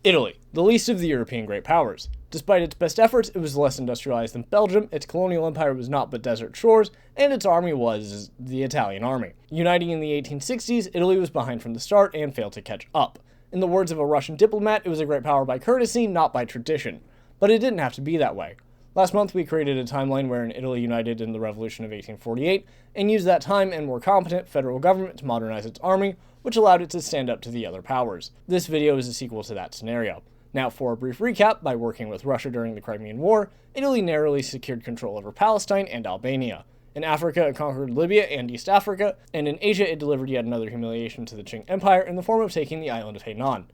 Italy, the least of the European great powers. Despite its best efforts, it was less industrialized than Belgium, its colonial empire was not but desert shores, and its army was the Italian army. Uniting in the 1860s, Italy was behind from the start and failed to catch up. In the words of a Russian diplomat, it was a great power by courtesy, not by tradition. But it didn't have to be that way. Last month, we created a timeline wherein Italy united in the Revolution of 1848 and used that time and more competent federal government to modernize its army, which allowed it to stand up to the other powers. This video is a sequel to that scenario. Now, for a brief recap, by working with Russia during the Crimean War, Italy narrowly secured control over Palestine and Albania. In Africa, it conquered Libya and East Africa, and in Asia, it delivered yet another humiliation to the Qing Empire in the form of taking the island of Hainan.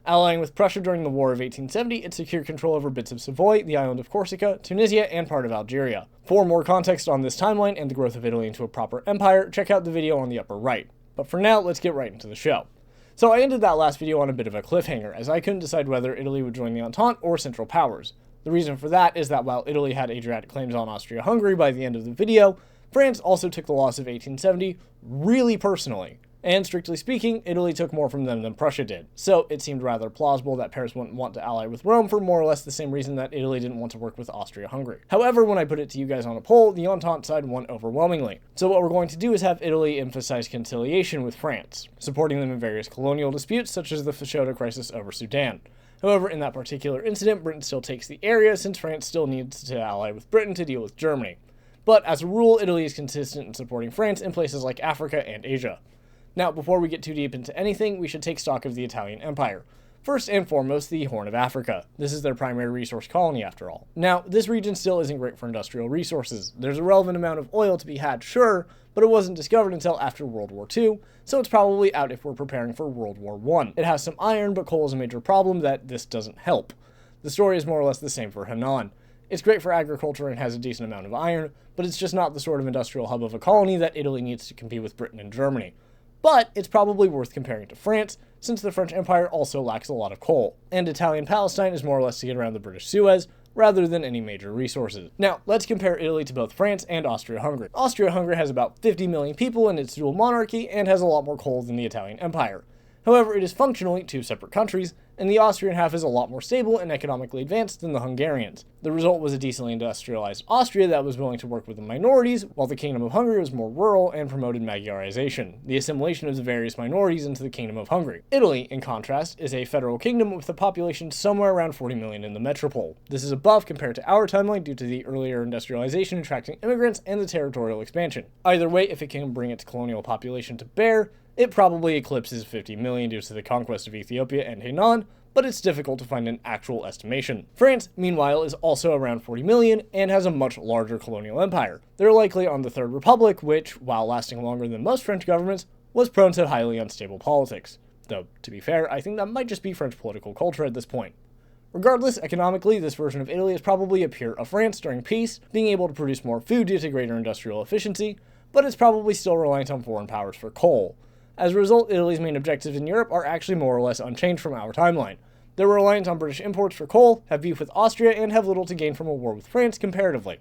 Allying with Prussia during the War of 1870, it secured control over bits of Savoie, the island of Corsica, Tunisia, and part of Algeria. For more context on this timeline and the growth of Italy into a proper empire, check out the video on the upper right. But for now, let's get right into the show. So I ended that last video on a bit of a cliffhanger, as I couldn't decide whether Italy would join the Entente or Central Powers. The reason for that is that while Italy had Adriatic claims on Austria-Hungary by the end of the video, France also took the loss of 1870 really personally. And strictly speaking, Italy took more from them than Prussia did. So it seemed rather plausible that Paris wouldn't want to ally with Rome for more or less the same reason that Italy didn't want to work with Austria-Hungary. However, when I put it to you guys on a poll, the Entente side won overwhelmingly. So what we're going to do is have Italy emphasize conciliation with France, supporting them in various colonial disputes such as the Fashoda crisis over Sudan. However, in that particular incident, Britain still takes the area since France still needs to ally with Britain to deal with Germany. But as a rule, Italy is consistent in supporting France in places like Africa and Asia. Now, before we get too deep into anything, we should take stock of the Italian Empire. First and foremost, the Horn of Africa. This is their primary resource colony, after all. Now, this region still isn't great for industrial resources. There's a relevant amount of oil to be had, sure, but it wasn't discovered until after World War II, so it's probably out if we're preparing for World War I. It has some iron, but coal is a major problem that this doesn't help. The story is more or less the same for Hainan. It's great for agriculture and has a decent amount of iron, but it's just not the sort of industrial hub of a colony that Italy needs to compete with Britain and Germany. But it's probably worth comparing to France, since the French Empire also lacks a lot of coal, and Italian Palestine is more or less to get around the British Suez, rather than any major resources. Now, let's compare Italy to both France and Austria-Hungary. Austria-Hungary has about 50 million people in its dual monarchy, and has a lot more coal than the Italian Empire. However, it is functionally two separate countries, and the Austrian half is a lot more stable and economically advanced than the Hungarians. The result was a decently industrialized Austria that was willing to work with the minorities, while the Kingdom of Hungary was more rural and promoted Magyarization, the assimilation of the various minorities into the Kingdom of Hungary. Italy, in contrast, is a federal kingdom with a population somewhere around 40 million in the metropole. This is above compared to our timeline due to the earlier industrialization attracting immigrants and the territorial expansion. Either way, if it can bring its colonial population to bear, it probably eclipses 50 million due to the conquest of Ethiopia and Hainan, but it's difficult to find an actual estimation. France, meanwhile, is also around 40 million and has a much larger colonial empire. They're likely on the Third Republic, which, while lasting longer than most French governments, was prone to highly unstable politics. Though, to be fair, I think that might just be French political culture at this point. Regardless, economically, this version of Italy is probably a peer of France during peace, being able to produce more food due to greater industrial efficiency, but it's probably still reliant on foreign powers for coal. As a result, Italy's main objectives in Europe are actually more or less unchanged from our timeline. They're reliant on British imports for coal, have beef with Austria, and have little to gain from a war with France comparatively.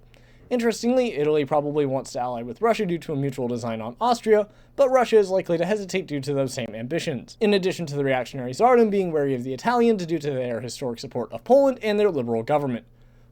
Interestingly, Italy probably wants to ally with Russia due to a mutual design on Austria, but Russia is likely to hesitate due to those same ambitions, in addition to the reactionary Tsardom being wary of the Italians due to their historic support of Poland and their liberal government,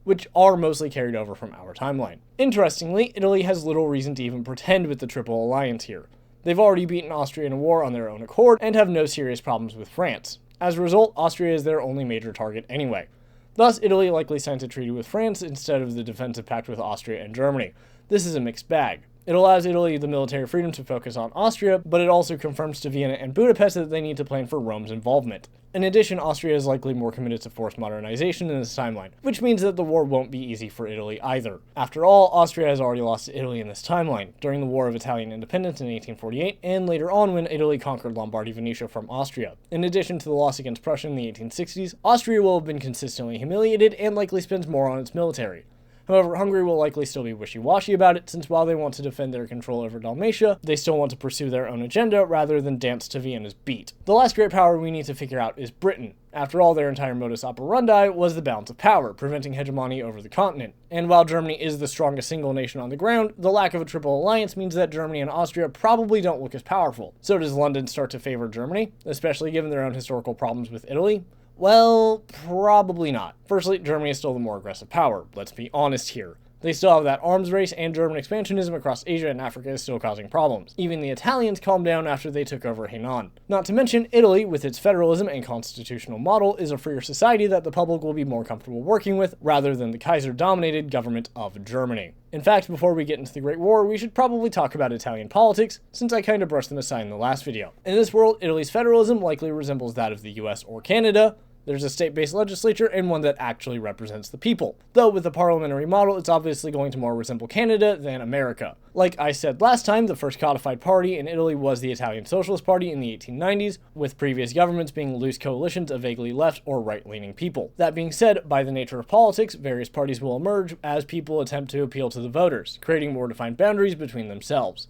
which are mostly carried over from our timeline. Interestingly, Italy has little reason to even pretend with the Triple Alliance here. They've already beaten Austria in a war on their own accord and have no serious problems with France. As a result, Austria is their only major target anyway. Thus, Italy likely signed a treaty with France instead of the defensive pact with Austria and Germany. This is a mixed bag. It allows Italy the military freedom to focus on Austria, but it also confirms to Vienna and Budapest that they need to plan for Rome's involvement. In addition, Austria is likely more committed to forced modernization in this timeline, which means that the war won't be easy for Italy either. After all, Austria has already lost to Italy in this timeline, during the War of Italian Independence in 1848, and later on when Italy conquered Lombardy Venetia from Austria. In addition to the loss against Prussia in the 1860s, Austria will have been consistently humiliated and likely spends more on its military. However, Hungary will likely still be wishy-washy about it, since while they want to defend their control over Dalmatia, they still want to pursue their own agenda rather than dance to Vienna's beat. The last great power we need to figure out is Britain. After all, their entire modus operandi was the balance of power, preventing hegemony over the continent. And while Germany is the strongest single nation on the ground, the lack of a triple alliance means that Germany and Austria probably don't look as powerful. So does London start to favor Germany, especially given their own historical problems with Italy? Well, probably not. Firstly, Germany is still the more aggressive power. Let's be honest here. They still have that arms race, and German expansionism across Asia and Africa is still causing problems. Even the Italians calmed down after they took over Hainan. Not to mention, Italy, with its federalism and constitutional model, is a freer society that the public will be more comfortable working with, rather than the Kaiser-dominated government of Germany. In fact, before we get into the Great War, we should probably talk about Italian politics, since I kind of brushed them aside in the last video. In this world, Italy's federalism likely resembles that of the US or Canada. There's a state-based legislature and one that actually represents the people. Though with the parliamentary model, it's obviously going to more resemble Canada than America. Like I said last time, the first codified party in Italy was the Italian Socialist Party in the 1890s, with previous governments being loose coalitions of vaguely left or right-leaning people. That being said, by the nature of politics, various parties will emerge as people attempt to appeal to the voters, creating more defined boundaries between themselves.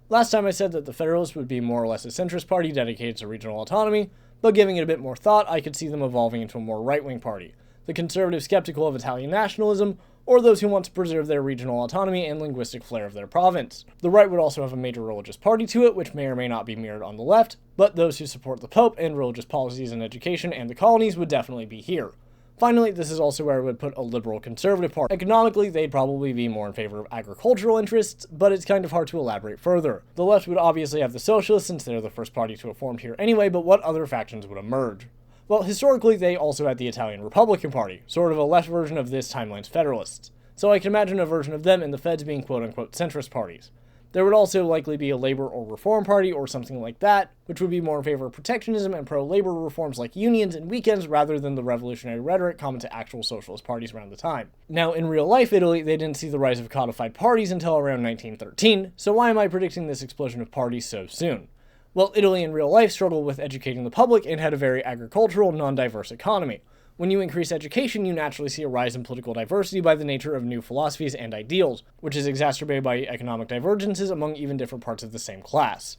Last time I said that the Federalists would be more or less a centrist party dedicated to regional autonomy, but giving it a bit more thought, I could see them evolving into a more right-wing party, the conservative skeptical of Italian nationalism, or those who want to preserve their regional autonomy and linguistic flair of their province. The right would also have a major religious party to it, which may or may not be mirrored on the left, but those who support the Pope and religious policies in education and the colonies would definitely be here. Finally, this is also where I would put a liberal conservative party. Economically, they'd probably be more in favor of agricultural interests, but it's kind of hard to elaborate further. The left would obviously have the socialists since they're the first party to have formed here anyway, but what other factions would emerge? Well, historically, they also had the Italian Republican Party, sort of a left version of this timeline's Federalists. So I can imagine a version of them and the Feds being quote-unquote centrist parties. There would also likely be a labor or reform party or something like that, which would be more in favor of protectionism and pro-labor reforms like unions and weekends rather than the revolutionary rhetoric common to actual socialist parties around the time. Now, in real life Italy, they didn't see the rise of codified parties until around 1913, so why am I predicting this explosion of parties so soon? Well, Italy in real life struggled with educating the public and had a very agricultural, non-diverse economy. When you increase education, you naturally see a rise in political diversity by the nature of new philosophies and ideals, which is exacerbated by economic divergences among even different parts of the same class.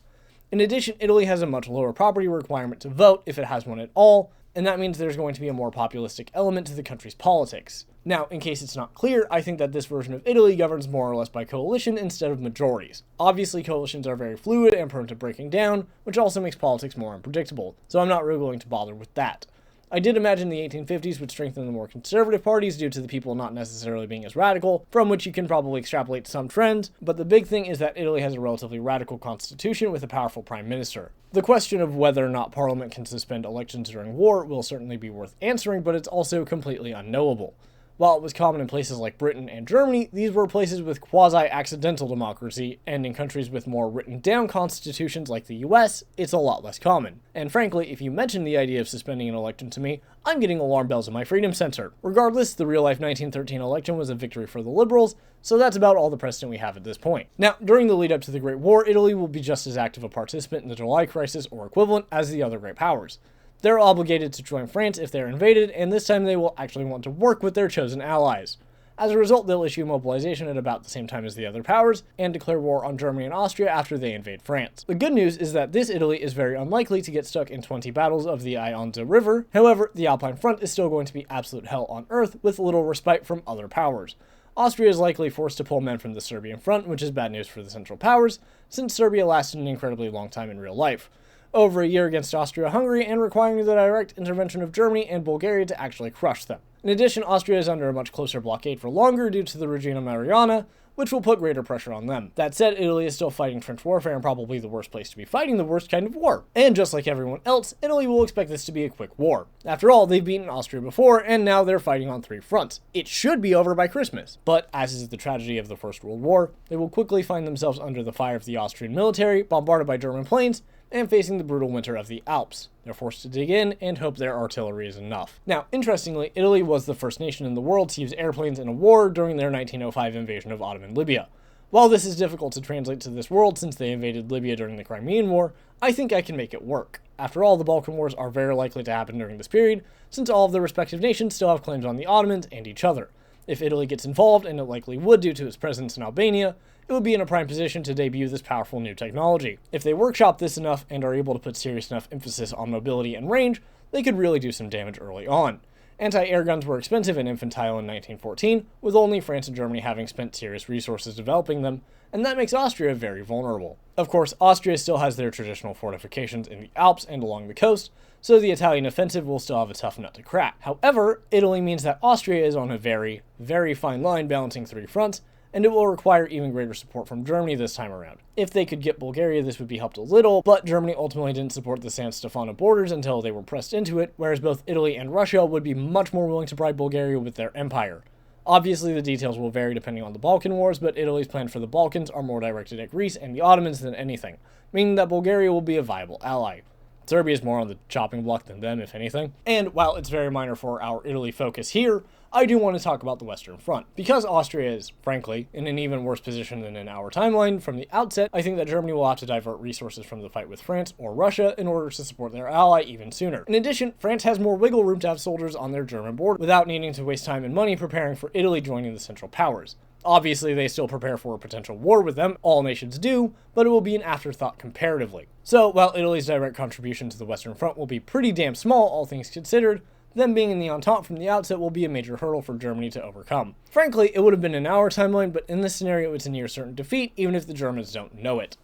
In addition, Italy has a much lower property requirement to vote, if it has one at all, and that means there's going to be a more populistic element to the country's politics. Now, in case it's not clear, I think that this version of Italy governs more or less by coalition instead of majorities. Obviously, coalitions are very fluid and prone to breaking down, which also makes politics more unpredictable, so I'm not really going to bother with that. I did imagine the 1850s would strengthen the more conservative parties due to the people not necessarily being as radical, from which you can probably extrapolate some trends, but the big thing is that Italy has a relatively radical constitution with a powerful prime minister. The question of whether or not parliament can suspend elections during war will certainly be worth answering, but it's also completely unknowable. While it was common in places like Britain and Germany, these were places with quasi-accidental democracy, and in countries with more written-down constitutions like the US, it's a lot less common. And frankly, if you mention the idea of suspending an election to me, I'm getting alarm bells in my freedom sensor. Regardless, the real-life 1913 election was a victory for the Liberals, so that's about all the precedent we have at this point. Now, during the lead-up to the Great War, Italy will be just as active a participant in the July Crisis or equivalent as the other great powers. They're obligated to join France if they're invaded, and this time they will actually want to work with their chosen allies. As a result, they'll issue mobilization at about the same time as the other powers, and declare war on Germany and Austria after they invade France. The good news is that this Italy is very unlikely to get stuck in 20 battles of the Ionza River. However, the Alpine front is still going to be absolute hell on earth, with little respite from other powers. Austria is likely forced to pull men from the Serbian front, which is bad news for the Central Powers, since Serbia lasted an incredibly long time in real life. Over a year against Austria-Hungary and requiring the direct intervention of Germany and Bulgaria to actually crush them. In addition, Austria is under a much closer blockade for longer due to the Regina Mariana, which will put greater pressure on them. That said, Italy is still fighting trench warfare and probably the worst place to be fighting the worst kind of war. And just like everyone else, Italy will expect this to be a quick war. After all, they've beaten Austria before, and now they're fighting on 3 fronts. It should be over by Christmas. But, as is the tragedy of the First World War, they will quickly find themselves under the fire of the Austrian military, bombarded by German planes, and facing the brutal winter of the Alps. They're forced to dig in and hope their artillery is enough. Now, interestingly, Italy was the first nation in the world to use airplanes in a war during their 1905 invasion of Ottoman Libya. While this is difficult to translate to this world since they invaded Libya during the Crimean War, I think I can make it work. After all, the Balkan Wars are very likely to happen during this period, since all of the respective nations still have claims on the Ottomans and each other. If Italy gets involved, and it likely would due to its presence in Albania, it would be in a prime position to debut this powerful new technology. If they workshop this enough and are able to put serious enough emphasis on mobility and range, they could really do some damage early on. Anti-air guns were expensive and infantile in 1914, with only France and Germany having spent serious resources developing them, and that makes Austria very vulnerable. Of course, Austria still has their traditional fortifications in the Alps and along the coast, so the Italian offensive will still have a tough nut to crack. However, Italy means that Austria is on a very, very fine line balancing three fronts, and it will require even greater support from Germany this time around. If they could get Bulgaria, this would be helped a little, but Germany ultimately didn't support the San Stefano borders until they were pressed into it, whereas both Italy and Russia would be much more willing to bribe Bulgaria with their empire. Obviously, the details will vary depending on the Balkan Wars, but Italy's plans for the Balkans are more directed at Greece and the Ottomans than anything, meaning that Bulgaria will be a viable ally. Serbia is more on the chopping block than them, if anything. And while it's very minor for our Italy focus here, I do want to talk about the Western Front. Because Austria is, frankly, in an even worse position than in our timeline from the outset, I think that Germany will have to divert resources from the fight with France or Russia in order to support their ally even sooner. In addition, France has more wiggle room to have soldiers on their German border without needing to waste time and money preparing for Italy joining the Central Powers. Obviously, they still prepare for a potential war with them, all nations do, but it will be an afterthought comparatively. So, while Italy's direct contribution to the Western Front will be pretty damn small, all things considered, them being in the Entente from the outset will be a major hurdle for Germany to overcome. Frankly, it would have been in our timeline, but in this scenario it's a near certain defeat, even if the Germans don't know it.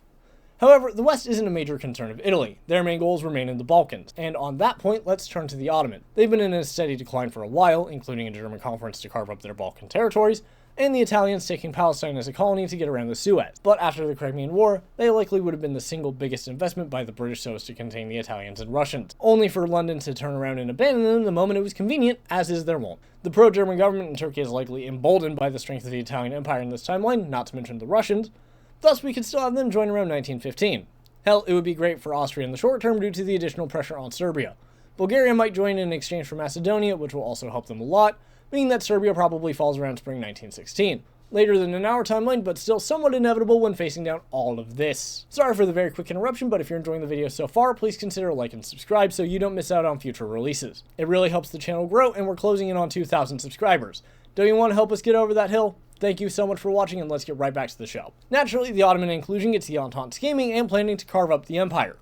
However, the West isn't a major concern of Italy. Their main goals remain in the Balkans, and on that point, let's turn to the Ottoman. They've been in a steady decline for a while, including a German conference to carve up their Balkan territories, and the Italians taking Palestine as a colony to get around the Suez. But after the Crimean War, they likely would have been the single biggest investment by the British so as to contain the Italians and Russians, only for London to turn around and abandon them the moment it was convenient, as is their wont. The pro-German government in Turkey is likely emboldened by the strength of the Italian Empire in this timeline, not to mention the Russians, thus we could still have them join around 1915. Hell, it would be great for Austria in the short term due to the additional pressure on Serbia. Bulgaria might join in exchange for Macedonia, which will also help them a lot, meaning that Serbia probably falls around spring 1916. Later than in our timeline, but still somewhat inevitable when facing down all of this. Sorry for the very quick interruption, but if you're enjoying the video so far, please consider like and subscribe so you don't miss out on future releases. It really helps the channel grow, and we're closing in on 2,000 subscribers. Don't you want to help us get over that hill? Thank you so much for watching, and let's get right back to the show. Naturally, the Ottoman inclusion gets the Entente scheming and planning to carve up the empire.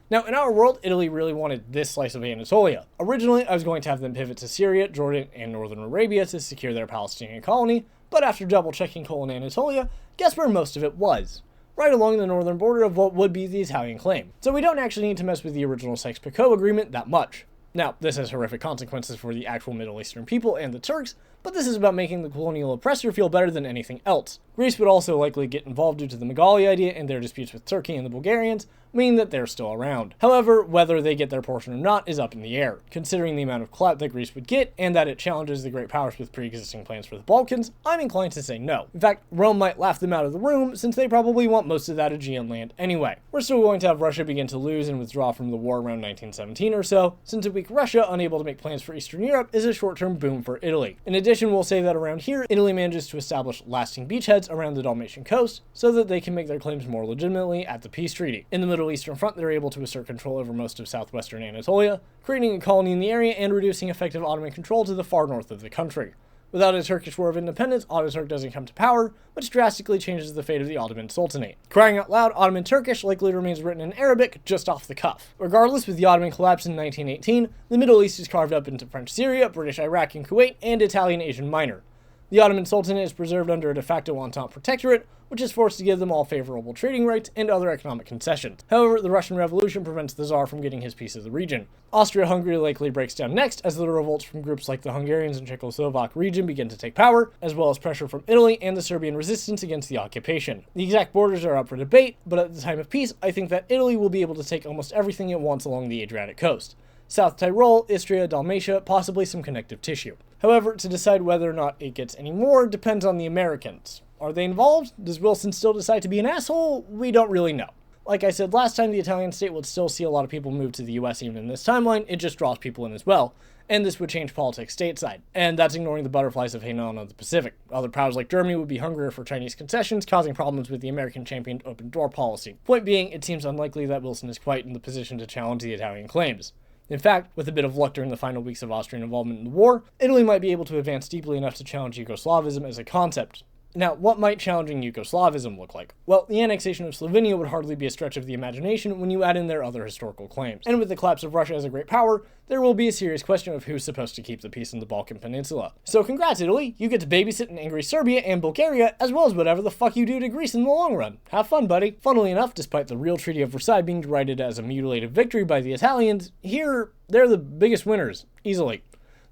Now, in our world, Italy really wanted this slice of Anatolia. Originally, I was going to have them pivot to Syria, Jordan, and northern Arabia to secure their Palestinian colony, but after double-checking Anatolia, guess where most of it was? Right along the northern border of what would be the Italian claim. So we don't actually need to mess with the original Sykes-Picot agreement that much. Now, this has horrific consequences for the actual Middle Eastern people and the Turks, but this is about making the colonial oppressor feel better than anything else. Greece would also likely get involved due to the Megali idea and their disputes with Turkey and the Bulgarians, meaning that they're still around. However, whether they get their portion or not is up in the air. Considering the amount of clout that Greece would get, and that it challenges the great powers with pre-existing plans for the Balkans, I'm inclined to say no. In fact, Rome might laugh them out of the room, since they probably want most of that Aegean land anyway. We're still going to have Russia begin to lose and withdraw from the war around 1917 or so, since a weak Russia unable to make plans for Eastern Europe is a short-term boom for Italy. In addition, we'll say that around here, Italy manages to establish lasting beachheads around the Dalmatian coast, so that they can make their claims more legitimately at the peace treaty. In the Middle Eastern front, they're able to assert control over most of southwestern Anatolia, creating a colony in the area and reducing effective Ottoman control to the far north of the country. Without a Turkish War of Independence, Ataturk doesn't come to power, which drastically changes the fate of the Ottoman Sultanate. Crying out loud, Ottoman Turkish likely remains written in Arabic, just off the cuff. Regardless, with the Ottoman collapse in 1918, the Middle East is carved up into French Syria, British Iraq and Kuwait, and Italian Asian Minor. The Ottoman Sultanate is preserved under a de facto Entente protectorate, which is forced to give them all favorable trading rights and other economic concessions. However, the Russian Revolution prevents the Tsar from getting his piece of the region. Austria-Hungary likely breaks down next as the revolts from groups like the Hungarians and Czechoslovak region begin to take power, as well as pressure from Italy and the Serbian resistance against the occupation. The exact borders are up for debate, but at the time of peace, I think that Italy will be able to take almost everything it wants along the Adriatic coast. South Tyrol, Istria, Dalmatia, possibly some connective tissue. However, to decide whether or not it gets any more depends on the Americans. Are they involved? Does Wilson still decide to be an asshole? We don't really know. Like I said last time, the Italian state would still see a lot of people move to the US even in this timeline, it just draws people in as well, and this would change politics stateside. And that's ignoring the butterflies of Hainan of the Pacific. Other powers like Germany would be hungrier for Chinese concessions, causing problems with the American championed open door policy. Point being, it seems unlikely that Wilson is quite in the position to challenge the Italian claims. In fact, with a bit of luck during the final weeks of Austrian involvement in the war, Italy might be able to advance deeply enough to challenge Yugoslavism as a concept. Now, what might challenging Yugoslavism look like? Well, the annexation of Slovenia would hardly be a stretch of the imagination when you add in their other historical claims. And with the collapse of Russia as a great power, there will be a serious question of who's supposed to keep the peace in the Balkan Peninsula. So congrats, Italy! You get to babysit an angry Serbia and Bulgaria, as well as whatever the fuck you do to Greece in the long run. Have fun, buddy. Funnily enough, despite the real Treaty of Versailles being derided as a mutilated victory by the Italians, here, they're the biggest winners, easily.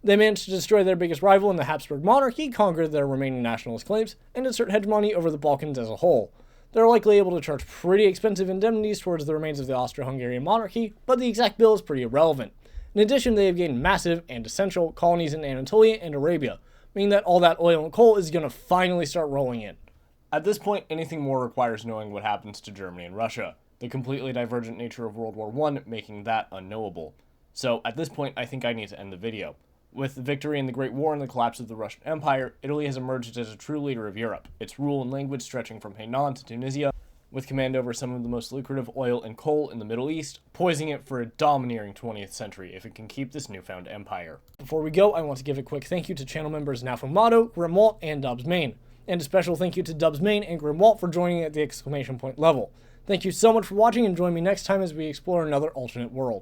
They managed to destroy their biggest rival in the Habsburg monarchy, conquer their remaining nationalist claims, and assert hegemony over the Balkans as a whole. They're likely able to charge pretty expensive indemnities towards the remains of the Austro-Hungarian monarchy, but the exact bill is pretty irrelevant. In addition, they have gained massive and essential colonies in Anatolia and Arabia, meaning that all that oil and coal is going to finally start rolling in. At this point, anything more requires knowing what happens to Germany and Russia, the completely divergent nature of World War I making that unknowable. So at this point, I think I need to end the video. With the victory in the Great War and the collapse of the Russian Empire, Italy has emerged as a true leader of Europe, its rule and language stretching from Hainan to Tunisia, with command over some of the most lucrative oil and coal in the Middle East, poising it for a domineering 20th century if it can keep this newfound empire. Before we go, I want to give a quick thank you to channel members Nafumato, Grimwalt, and Dubs Main, and a special thank you to Dubs Main and Grimwalt for joining at the exclamation point level. Thank you so much for watching, and join me next time as we explore another alternate world.